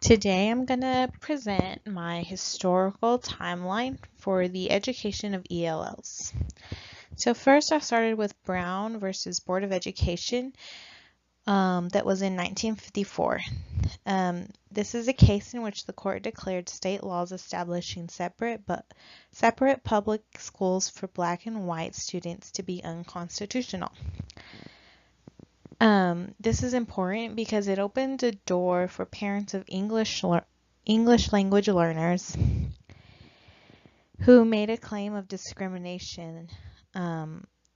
Today I'm going to present my historical timeline for the education of ELLs. So first I started with Brown versus Board of Education that was in 1954. This is a case in which the court declared state laws establishing separate public schools for black and white students to be unconstitutional. This is important because it opened a door for parents of English language learners who made a claim of discrimination,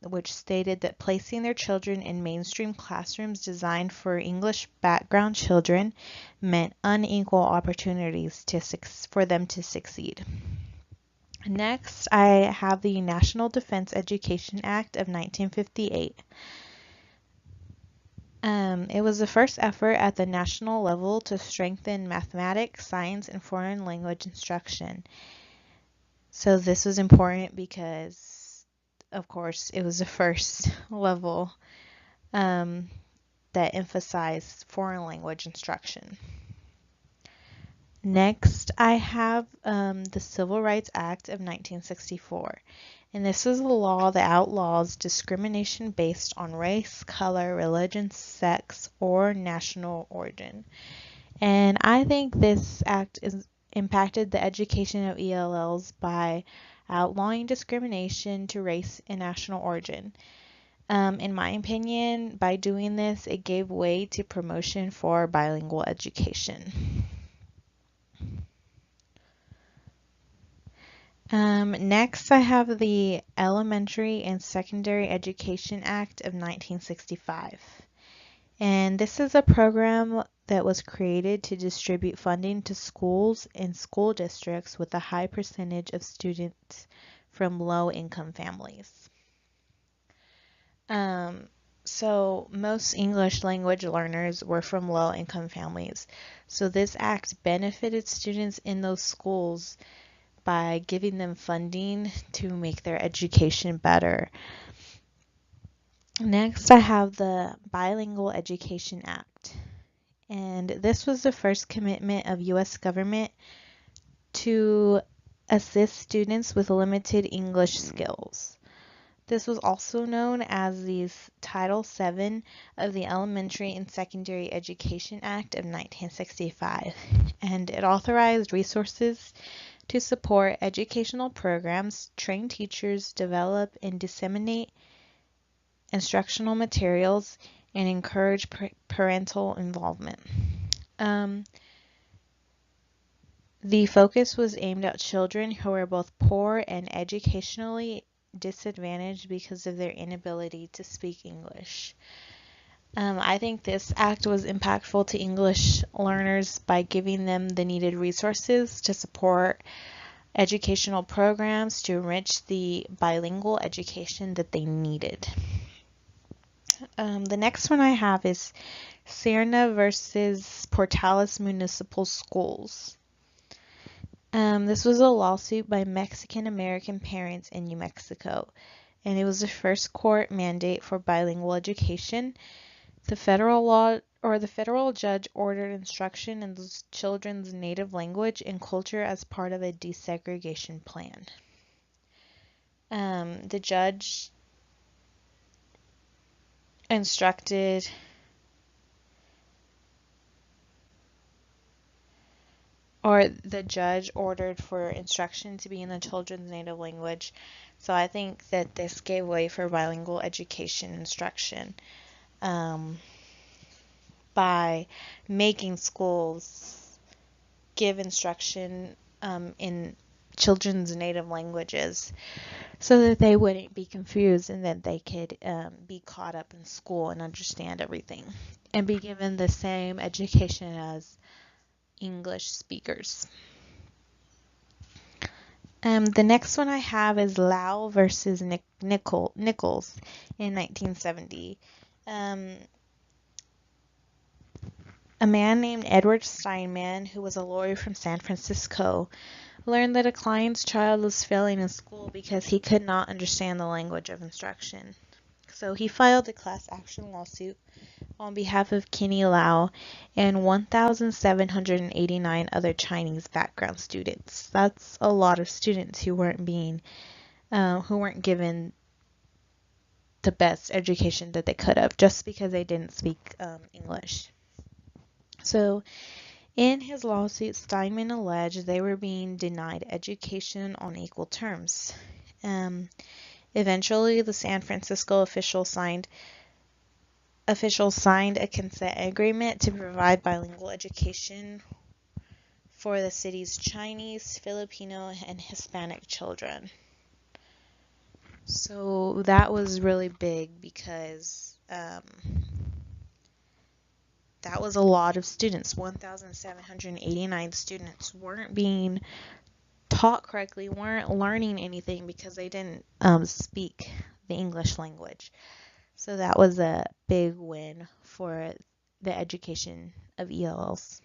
which stated that placing their children in mainstream classrooms designed for English background children meant unequal opportunities for them to succeed. Next, I have the National Defense Education Act of 1958. It was the first effort at the national level to strengthen mathematics, science, and foreign language instruction. So this was important because, of course, it was the first level that emphasized foreign language instruction. Next, I have the Civil Rights Act of 1964. And this is a law that outlaws discrimination based on race, color, religion, sex, or national origin. And I think this act impacted the education of ELLs by outlawing discrimination to race and national origin. In my opinion, by doing this, it gave way to promotion for bilingual education. Next, I have the Elementary and Secondary Education Act of 1965. And this is a program that was created to distribute funding to schools and school districts with a high percentage of students from low-income families. So most English language learners were from low-income families. So this act benefited students in those schools by giving them funding to make their education better. Next, I have the Bilingual Education Act. And this was the first commitment of U.S. government to assist students with limited English skills. This was also known as the Title VII of the Elementary and Secondary Education Act of 1965, and it authorized resources to support educational programs, train teachers, develop and disseminate instructional materials, and encourage parental involvement. The focus was aimed at children who were both poor and educationally disadvantaged because of their inability to speak English. I think this act was impactful to English learners by giving them the needed resources to support educational programs to enrich the bilingual education that they needed. The next one I have is Serna versus Portales Municipal Schools. This was a lawsuit by Mexican American parents in New Mexico, and it was the first court mandate for bilingual education. The federal judge ordered instruction in the children's native language and culture as part of a desegregation plan. The judge ordered for instruction to be in the children's native language. So I think that this gave way for bilingual education instruction. By making schools give instruction in children's native languages so that they wouldn't be confused and that they could be caught up in school and understand everything and be given the same education as English speakers. The next one I have is Lau versus Nichols in 1970. A man named Edward Steinman, who was a lawyer from San Francisco, learned that a client's child was failing in school because he could not understand the language of instruction. So he filed a class action lawsuit on behalf of Kenny Lau and 1,789 other Chinese background students. That's a lot of students who weren't given the best education that they could have just because they didn't speak English. So in his lawsuit, Steinman alleged they were being denied education on equal terms. Eventually, the San Francisco officials signed a consent agreement to provide bilingual education for the city's Chinese, Filipino, and Hispanic children. So that was really big because that was a lot of students. 1,789 students weren't being taught correctly, weren't learning anything because they didn't speak the English language. So that was a big win for the education of ELLs.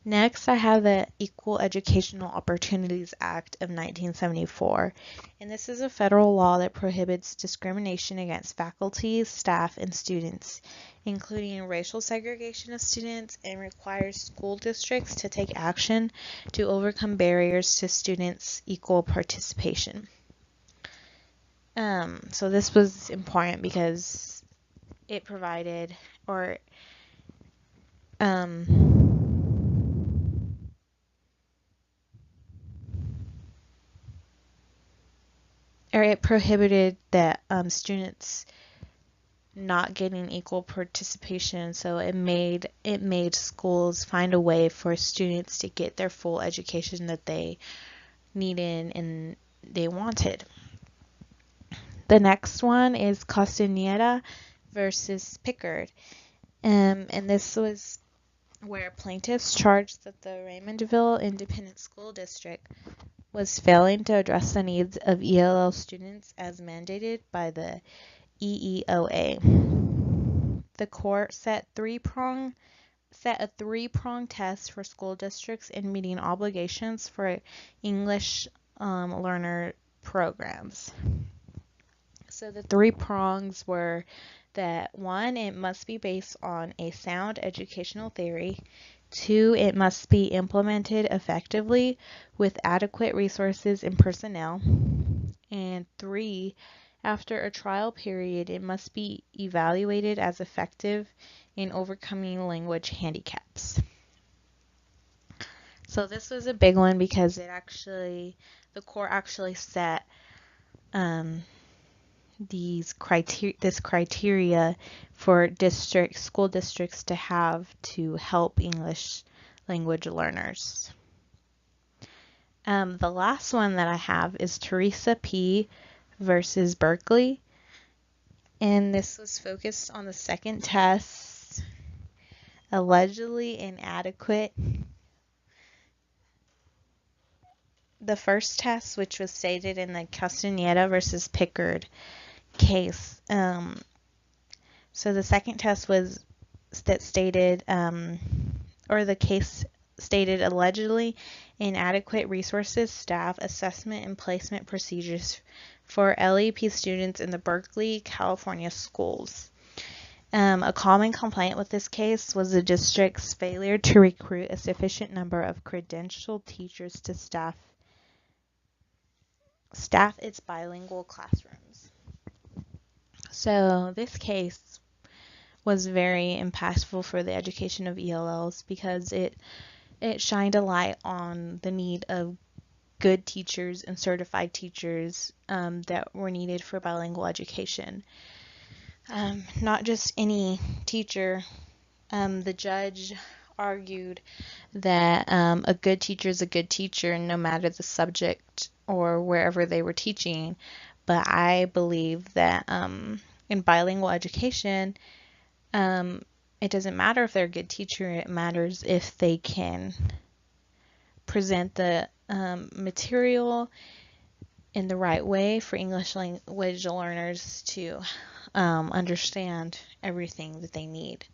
Next, I have the Equal Educational Opportunities Act of 1974, and this is a federal law that prohibits discrimination against faculty, staff, and students, including racial segregation of students, and requires school districts to take action to overcome barriers to students' equal participation. So this was important because it provided it prohibited that students not getting equal participation, so it made schools find a way for students to get their full education that they needed and they wanted. The next one is Castaneda versus Pickard, and this was where plaintiffs charged that the Raymondville Independent School District was failing to address the needs of ELL students as mandated by the EEOA. The court set a three-prong test for school districts in meeting obligations for English learner programs. So the three prongs were that 1, it must be based on a sound educational theory. 2, it must be implemented effectively with adequate resources and personnel. And 3, after a trial period, it must be evaluated as effective in overcoming language handicaps. So this was a big one because the court actually set this criteria for school districts to have to help English language learners. The last one that I have is Teresa P. versus Berkeley, and this was focused on the second test, allegedly inadequate. The first test, which was stated in the Castaneda versus Pickard case. So the second test was that stated, or the case stated allegedly inadequate resources, staff, assessment, and placement procedures for LEP students in the Berkeley, California schools. A common complaint with this case was the district's failure to recruit a sufficient number of credentialed teachers to staff its bilingual classrooms. So this case was very impactful for the education of ELLs because it shined a light on the need of good teachers and certified teachers that were needed for bilingual education. Not just any teacher. The judge argued that a good teacher is a good teacher no matter the subject or wherever they were teaching. But I believe that in bilingual education, it doesn't matter if they're a good teacher, it matters if they can present the material in the right way for English language learners to understand everything that they need.